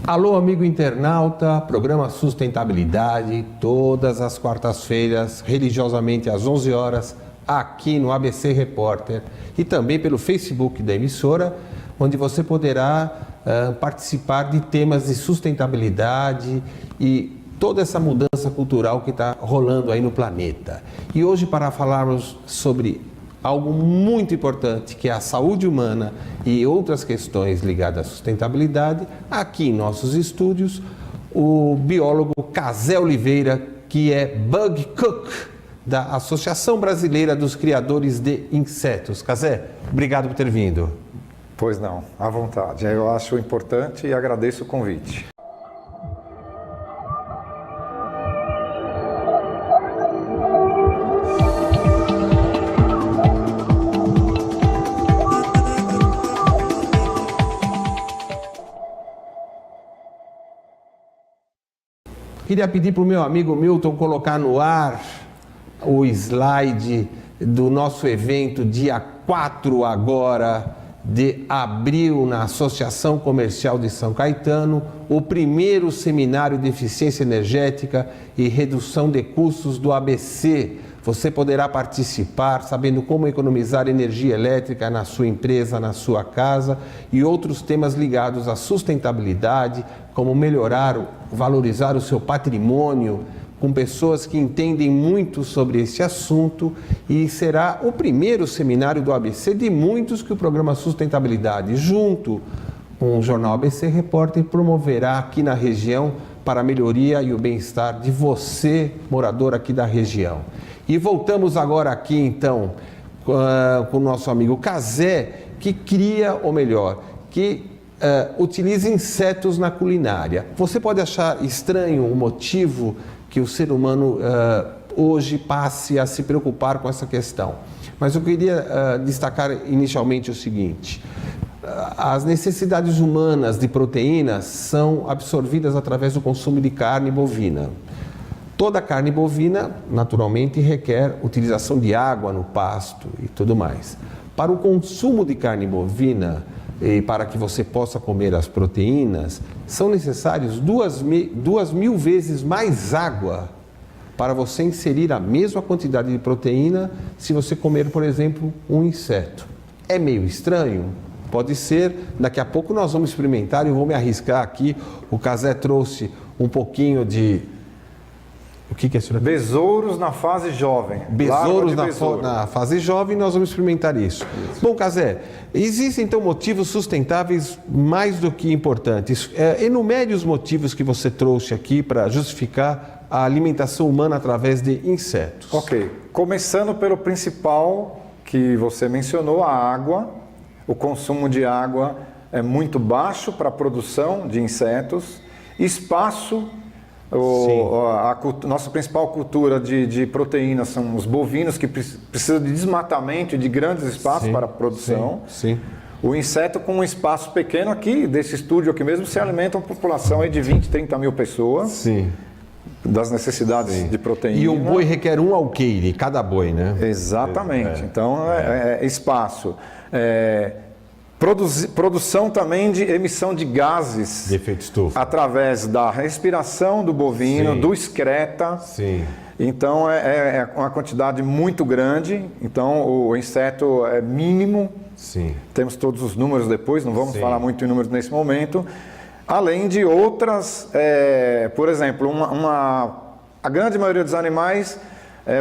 Alô, amigo internauta, programa Sustentabilidade, todas as quartas-feiras, religiosamente às 11 horas, aqui no ABC Repórter e também pelo Facebook da emissora, onde você poderá participar de temas de sustentabilidade e toda essa mudança cultural que está rolando aí no planeta. E hoje, para falarmos sobre algo muito importante, que é a saúde humana e outras questões ligadas à sustentabilidade, aqui em nossos estúdios, o biólogo Casé Oliveira, que é Bug Cook, da Associação Brasileira dos Criadores de Insetos. Casé, obrigado por ter vindo. Pois não, à vontade. Eu acho importante e agradeço o convite. Queria pedir para o meu amigo Milton colocar no ar o slide do nosso evento, dia 4 agora de abril, na Associação Comercial de São Caetano, o primeiro seminário de eficiência energética e redução de custos do ABC. Você poderá participar sabendo como economizar energia elétrica na sua empresa, na sua casa e outros temas ligados à sustentabilidade, como melhorar, valorizar o seu patrimônio, com pessoas que entendem muito sobre esse assunto, e será o primeiro seminário do ABC de muitos que o programa Sustentabilidade, junto com o jornal ABC Repórter, promoverá aqui na região para a melhoria e o bem-estar de você, morador aqui da região. E voltamos agora aqui então com o nosso amigo Casé, que cria, ou melhor, que utiliza insetos na culinária. Você pode achar estranho o motivo que o ser humano hoje passe a se preocupar com essa questão. Mas eu queria destacar inicialmente o seguinte: as necessidades humanas de proteínas são absorvidas através do consumo de carne bovina. Toda carne bovina, naturalmente, requer utilização de água no pasto e tudo mais. Para o consumo de carne bovina, e para que você possa comer as proteínas, são necessários 2.000 vezes mais água para você inserir a mesma quantidade de proteína se você comer, por exemplo, um inseto. É meio estranho? Pode ser. Daqui a pouco nós vamos experimentar e eu vou me arriscar aqui. O Casé trouxe um pouquinho de... O que é isso? Besouros na fase jovem. Besouros na fase jovem, nós vamos experimentar isso. Bom, Casé, existem então motivos sustentáveis mais do que importantes. Enumere os motivos que você trouxe aqui para justificar a alimentação humana através de insetos. Ok, começando pelo principal que você mencionou, a água. O consumo de água é muito baixo para a produção de insetos. Espaço. Nossa principal cultura de proteínas são os bovinos, que precisam de desmatamento e de grandes espaços para a produção. Sim. O inseto, com um espaço pequeno aqui, desse estúdio aqui mesmo, se alimenta uma população aí de 20, 30 mil pessoas. Sim. Das necessidades de proteína. E um boi requer um alqueire, cada boi, né? Exatamente. Então, espaço. Produção também de emissão de gases de efeito estufa através da respiração do bovino, do excreta. Sim. Então é uma quantidade muito grande. Então o inseto é mínimo. Sim. Temos todos os números depois, não vamos falar muito em números nesse momento. Além de outras, por exemplo, a grande maioria dos animais,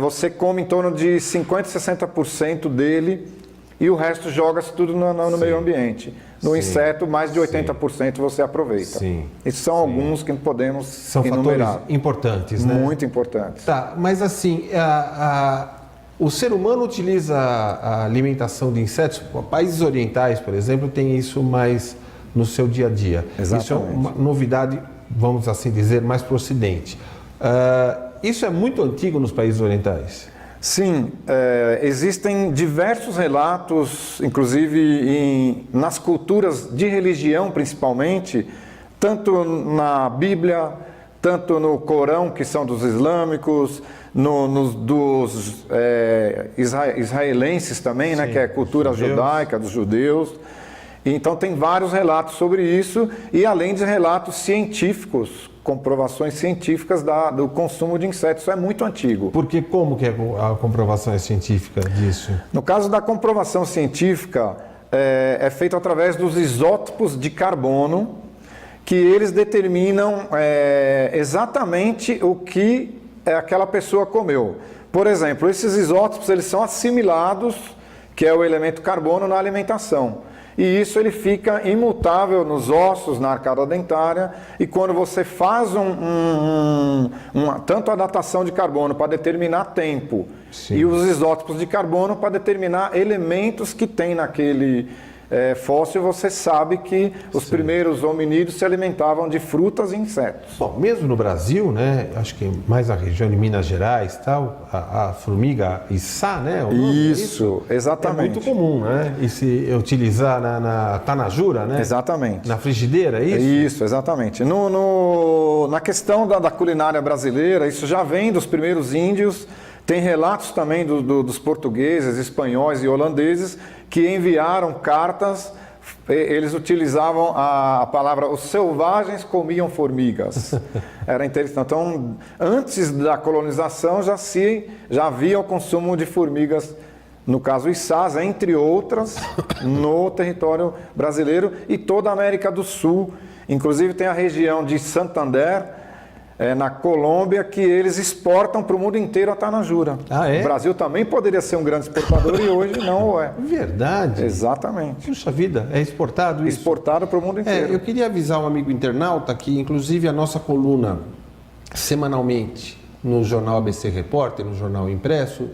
você come em torno de 50% a 60% dele. E o resto joga-se tudo no meio ambiente. No inseto, mais de 80% você aproveita. Esses são alguns que podemos enumerar. Fatores importantes, né? Muito importantes. Tá, mas assim, o ser humano utiliza a alimentação de insetos. Países orientais, por exemplo, tem isso mais no seu dia a dia. Exatamente. Isso é uma novidade, vamos assim dizer, mais para o Ocidente. Isso é muito antigo nos países orientais? Sim, existem diversos relatos, inclusive nas culturas de religião principalmente, tanto na Bíblia, tanto no Corão, que são dos islâmicos, dos israelenses também, né, que é a cultura judaica, dos judeus. Então tem vários relatos sobre isso, e além de relatos científicos, comprovações científicas do consumo de insetos. Isso é muito antigo. Porque como que a comprovação é científica disso? No caso da comprovação científica, é feito através dos isótopos de carbono, que eles determinam exatamente o que aquela pessoa comeu. Por exemplo, esses isótopos eles são assimilados, que é o elemento carbono, na alimentação. E isso ele fica imutável nos ossos, na arcada dentária, e quando você faz tanto a datação de carbono para determinar tempo, sim, e os isótopos de carbono para determinar elementos que tem naquele fóssil, você sabe que os, sim, primeiros hominídeos se alimentavam de frutas e insetos. Bom, mesmo no Brasil, né, acho que mais na região de Minas Gerais, tal, a formiga içá, né? Isso, exatamente. É muito comum, né? E se utilizar na tanajura, né? Exatamente. Na frigideira, é isso? Isso, exatamente. Na questão da culinária brasileira, isso já vem dos primeiros índios. Tem relatos também dos portugueses, espanhóis e holandeses que enviaram cartas, eles utilizavam a palavra os selvagens comiam formigas. Era interessante. Então, antes da colonização já havia o consumo de formigas, no caso içás, entre outras, no território brasileiro e toda a América do Sul. Inclusive tem a região de Santander, na Colômbia, que eles exportam para o mundo inteiro a tanajura. Ah, é? O Brasil também poderia ser um grande exportador e hoje não o é. Verdade. Exatamente. Puxa vida, é exportado isso? Exportado para o mundo inteiro. Eu queria avisar um amigo internauta que, inclusive, a nossa coluna, semanalmente, no jornal ABC Repórter, no jornal impresso,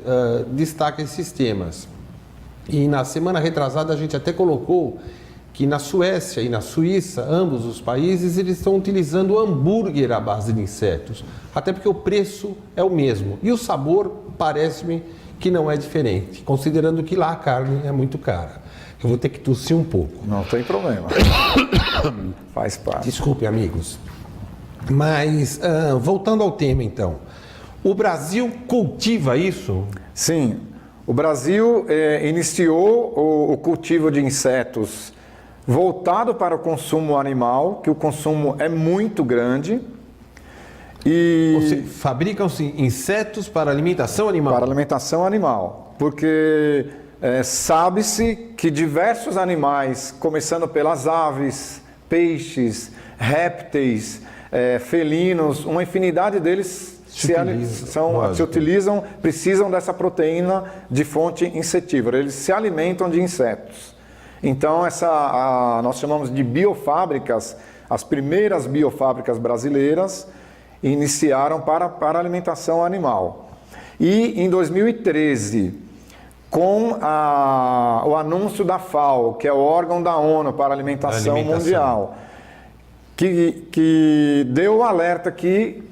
destaca esses temas. E na semana retrasada a gente até colocou que na Suécia e na Suíça, ambos os países, eles estão utilizando hambúrguer à base de insetos, até porque o preço é o mesmo e o sabor parece-me que não é diferente, considerando que lá a carne é muito cara. Eu vou ter que tossir um pouco. Não tem problema. Faz parte. Desculpe, amigos. Mas, voltando ao tema então, o Brasil cultiva isso? Sim, o Brasil iniciou o cultivo de insetos voltado para o consumo animal, que o consumo é muito grande. E fabricam-se insetos para alimentação animal? Para alimentação animal, porque sabe-se que diversos animais, começando pelas aves, peixes, répteis, felinos, uma infinidade deles se utilizam, precisam dessa proteína de fonte insetívora, eles se alimentam de insetos. Então, nós chamamos de biofábricas, as primeiras biofábricas brasileiras iniciaram para alimentação animal. E em 2013, com o anúncio da FAO, que é o órgão da ONU para a alimentação mundial, que deu o alerta que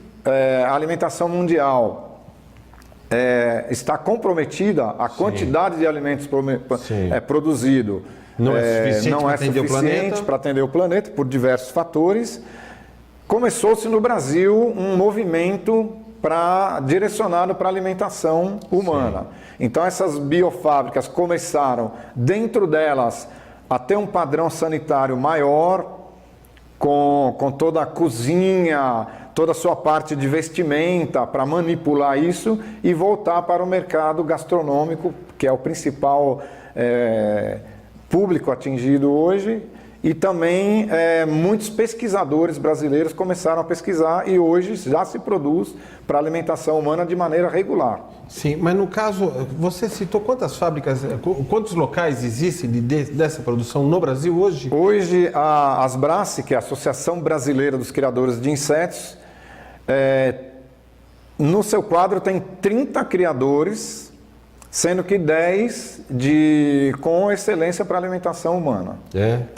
a alimentação mundial está comprometida, a quantidade de alimentos produzido não é suficiente para atender o planeta por diversos fatores. Começou-se no Brasil um movimento direcionado para a alimentação humana. Sim. Então essas biofábricas começaram, dentro delas, a ter um padrão sanitário maior, com toda a cozinha, toda a sua parte de vestimenta para manipular isso e voltar para o mercado gastronômico, que é o principal público atingido hoje. E também muitos pesquisadores brasileiros começaram a pesquisar e hoje já se produz para alimentação humana de maneira regular. Sim, mas no caso, você citou quantas fábricas, quantos locais existem dessa produção no Brasil hoje? Hoje a Asbrace, que é a Associação Brasileira dos Criadores de Insetos, no seu quadro tem 30 criadores, sendo que 10 com excelência para alimentação humana.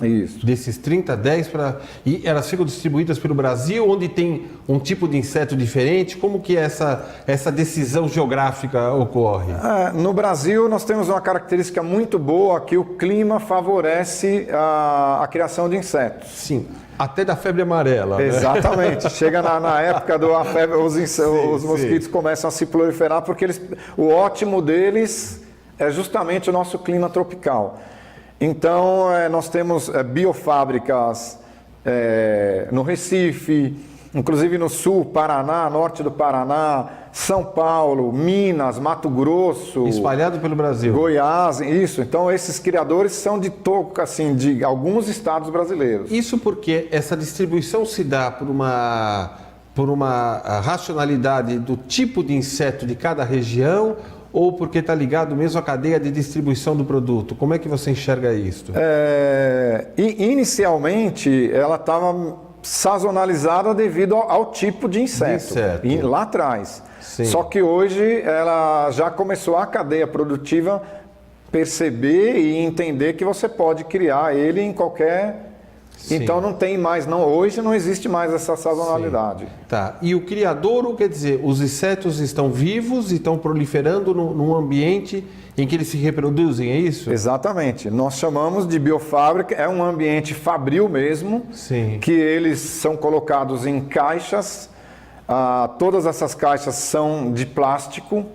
Isso. Desses 30, 10 para... E elas ficam distribuídas pelo Brasil, onde tem um tipo de inseto diferente? Como que essa decisão geográfica ocorre? No Brasil, nós temos uma característica muito boa, que o clima favorece a criação de insetos. Sim. Até da febre amarela. Exatamente. Né? Chega na época da febre, os mosquitos começam a se proliferar, porque o ótimo deles é justamente o nosso clima tropical. Então, nós temos biofábricas no Recife, inclusive no sul, Paraná, norte do Paraná, São Paulo, Minas, Mato Grosso. Espalhado pelo Brasil. Goiás, isso. Então, esses criadores são de alguns estados brasileiros. Isso porque essa distribuição se dá por uma racionalidade do tipo de inseto de cada região ou porque está ligado mesmo à cadeia de distribuição do produto? Como é que você enxerga isso? Inicialmente, ela estava sazonalizada devido ao tipo de inseto. Lá atrás. Sim. Só que hoje ela já começou a cadeia produtiva perceber e entender que você pode criar ele em qualquer... Sim. Então não tem mais, hoje não existe mais essa sazonalidade. Sim. Tá. E o criadouro, quer dizer, os insetos estão vivos e estão proliferando num ambiente em que eles se reproduzem, é isso? Exatamente. Nós chamamos de biofábrica, é um ambiente fabril mesmo, Sim. que eles são colocados em caixas. Todas essas caixas são de plástico,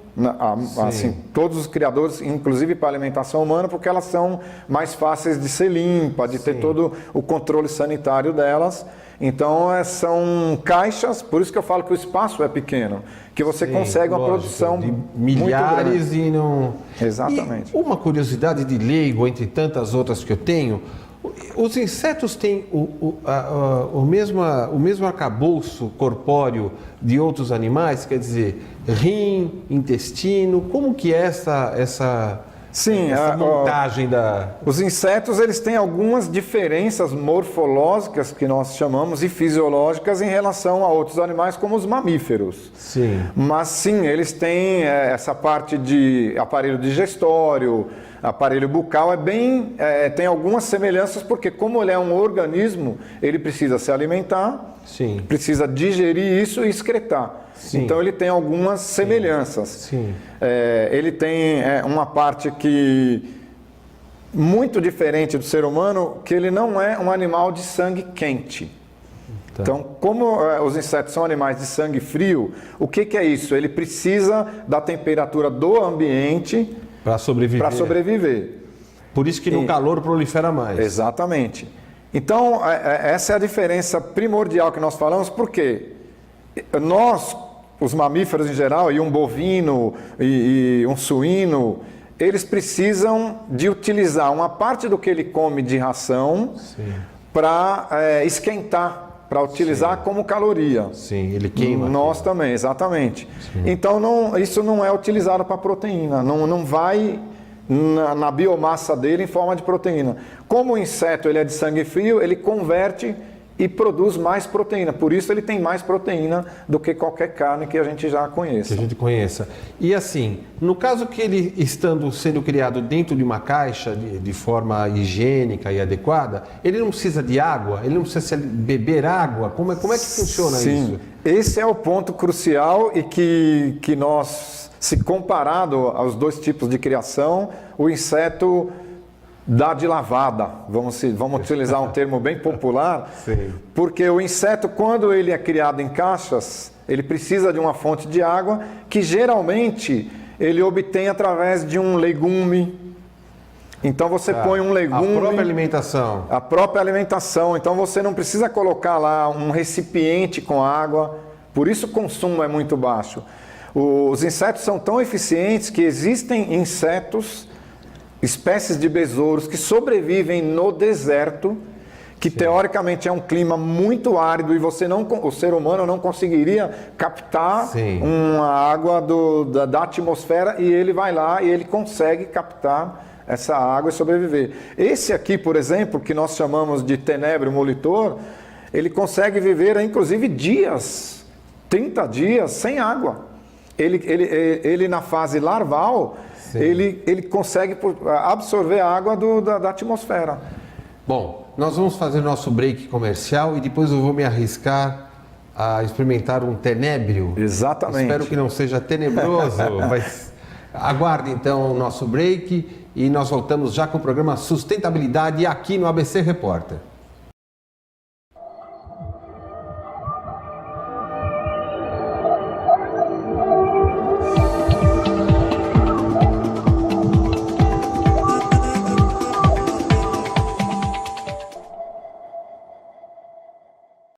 assim, todos os criadores, inclusive para alimentação humana, porque elas são mais fáceis de ser limpas, de ter todo o controle sanitário delas. Então, são caixas, por isso que eu falo que o espaço é pequeno, que você consegue uma produção de milhares muito grande. E não... Exatamente. E uma curiosidade de leigo, entre tantas outras que eu tenho, os insetos têm o mesmo arcabouço corpóreo de outros animais, quer dizer, rim, intestino, como que é essa montagem da... Os insetos, eles têm algumas diferenças morfológicas, que nós chamamos, e fisiológicas em relação a outros animais, como os mamíferos. Sim. Mas sim, eles têm essa parte de aparelho digestório, aparelho bucal, tem algumas semelhanças, porque como ele é um organismo, ele precisa se alimentar, sim. precisa digerir isso e excretar. Sim. Então ele tem algumas semelhanças. Sim. Ele tem uma parte que muito diferente do ser humano, que ele não é um animal de sangue quente. Tá. Então, como os insetos são animais de sangue frio, o que é isso? Ele precisa da temperatura do ambiente para sobreviver. Por isso que no calor prolifera mais. Exatamente. Então, essa é a diferença primordial que nós falamos, porque nós, os mamíferos em geral, e um bovino e um suíno, eles precisam de utilizar uma parte do que ele come de ração para esquentar, para utilizar como caloria. Sim, ele queima. Nós também, exatamente. Sim. Então, isso não é utilizado para proteína, não vai na biomassa dele em forma de proteína. Como o inseto ele é de sangue frio, ele converte e produz mais proteína. Por isso ele tem mais proteína do que qualquer carne que a gente já conheça. Que a gente conheça. E assim, no caso que ele sendo criado dentro de uma caixa de forma higiênica e adequada, ele não precisa de água? Ele não precisa beber água? Como é que funciona isso? Sim, esse é o ponto crucial e que nós, se comparado aos dois tipos de criação, o inseto dá de lavada, vamos utilizar um termo bem popular, porque o inseto, quando ele é criado em caixas, ele precisa de uma fonte de água que geralmente ele obtém através de um legume. Então você põe um legume... A própria alimentação. A própria alimentação, então você não precisa colocar lá um recipiente com água, por isso o consumo é muito baixo. Os insetos são tão eficientes que existem insetos, espécies de besouros que sobrevivem no deserto, que teoricamente é um clima muito árido e o ser humano não conseguiria captar uma água da atmosfera, e ele vai lá e ele consegue captar essa água e sobreviver. Esse aqui, por exemplo, que nós chamamos de tenebro molitor, ele consegue viver inclusive dias, 30 dias sem água. Ele na fase larval, ele consegue absorver a água da atmosfera. Bom, nós vamos fazer nosso break comercial e depois eu vou me arriscar a experimentar um tenébrio. Exatamente. Espero que não seja tenebroso, mas aguarde então o nosso break e nós voltamos já com o programa Sustentabilidade aqui no ABC Repórter.